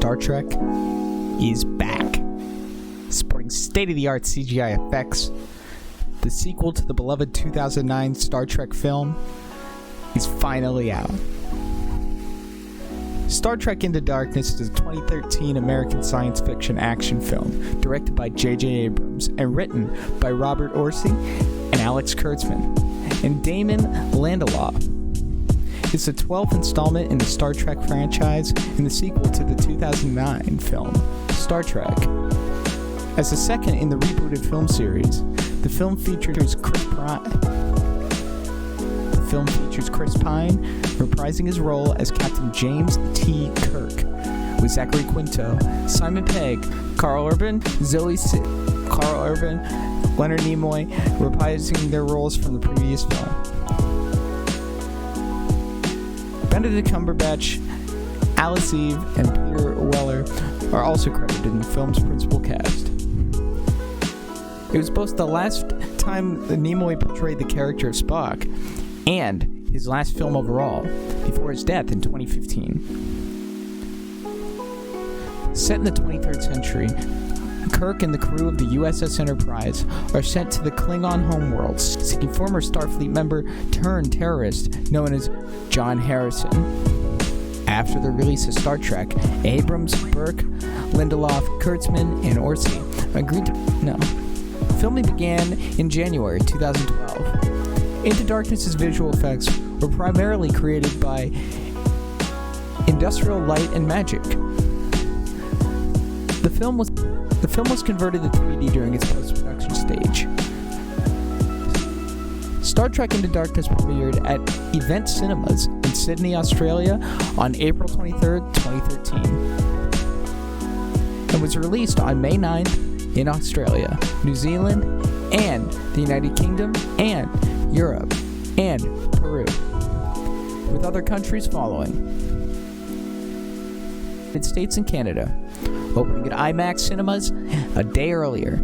Star Trek is back. Sporting state-of-the-art CGI effects, the sequel to the beloved 2009 Star Trek film is finally out. Star Trek Into Darkness is a 2013 American science fiction action film directed by J.J. Abrams and written by Robert Orci and Alex Kurtzman and Damon Lindelof. It's the 12th installment in the Star Trek franchise and the sequel to the 2009 film, Star Trek. As the second in the rebooted film series, the film features Chris Pine reprising his role as Captain James T. Kirk, with Zachary Quinto, Simon Pegg, Carl Urban, Leonard Nimoy reprising their roles from the previous film. Benedict Cumberbatch, Alice Eve, and Peter Weller are also credited in the film's principal cast. It was both the last time Nimoy portrayed the character of Spock and his last film overall, before his death in 2015. Set in the 23rd century, Kirk and the crew of the USS Enterprise are sent to the Klingon homeworld, seeking former Starfleet member turned terrorist known as John Harrison. After the release of Star Trek, Abrams, Burke, Lindelof, Kurtzman, and Orci agreed to... Filming began in January 2012. Into Darkness' visual effects were primarily created by Industrial Light and Magic. The film was converted to 3D during its post-production stage. Star Trek Into Darkness premiered at Event Cinemas in Sydney, Australia on April 23, 2013, and was released on May 9th in Australia, New Zealand, and the United Kingdom, and Europe, and Peru, with other countries following. United States and Canada, opening at IMAX cinemas a day earlier.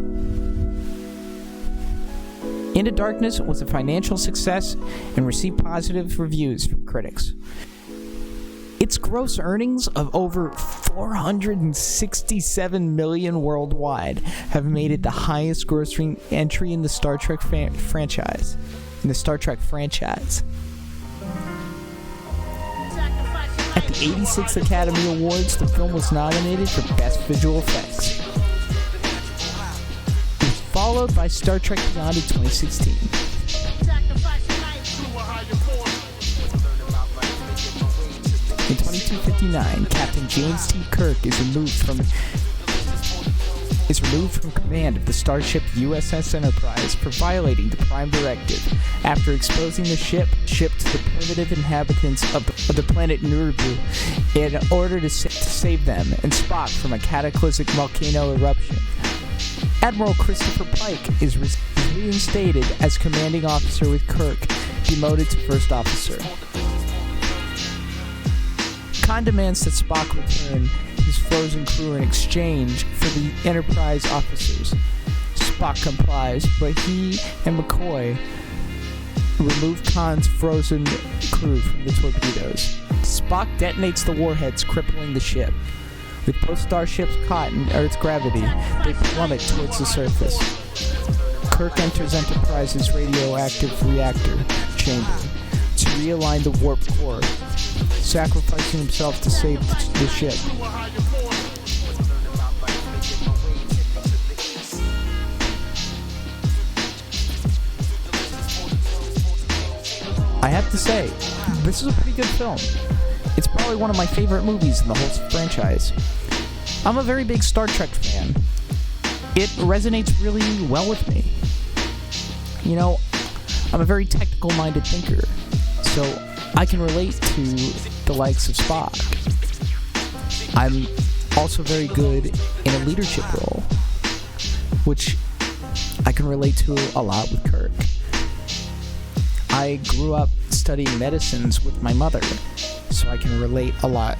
Into Darkness was a financial success and received positive reviews from critics. Its gross earnings of over $467 million worldwide have made it the highest grossing entry in the Star Trek franchise. At the 86th Academy Awards, the film was nominated for Best Visual Effects. It was followed by Star Trek Beyond in 2016. In 2259, Captain James T. Kirk is removed from command of the starship USS Enterprise for violating the Prime Directive after exposing the ship to the primitive inhabitants of the planet Nurbu in order to save them and Spock from a cataclysmic volcano eruption. Admiral Christopher Pike is reinstated as commanding officer, with Kirk demoted to first officer. Khan demands that Spock return his frozen crew in exchange for the Enterprise officers. Spock complies, but he and McCoy remove Khan's frozen crew from the torpedoes. Spock detonates the warheads, crippling the ship. With both starships caught in Earth's gravity, they plummet towards the surface. Kirk enters Enterprise's radioactive reactor chamber to realign the warp core, sacrificing himself to save the ship. I have to say, this is a pretty good film. It's probably one of my favorite movies in the whole franchise. I'm a very big Star Trek fan. It resonates really well with me. You know, I'm a very technical-minded thinker, so I can relate to the likes of Spock. I'm also very good in a leadership role, which I can relate to a lot with Kirk. I grew up studying medicines with my mother, so I can relate a lot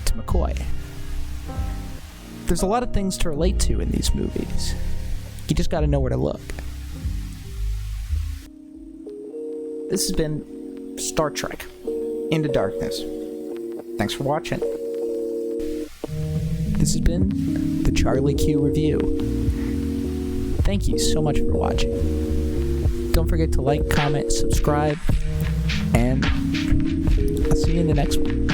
to McCoy. There's a lot of things to relate to in these movies. You just gotta know where to look. This has been Star Trek Into Darkness. Thanks for watching. This has been the Charlie Q Review. Thank you so much for watching. Don't forget to like, comment, subscribe, and I'll see you in the next one.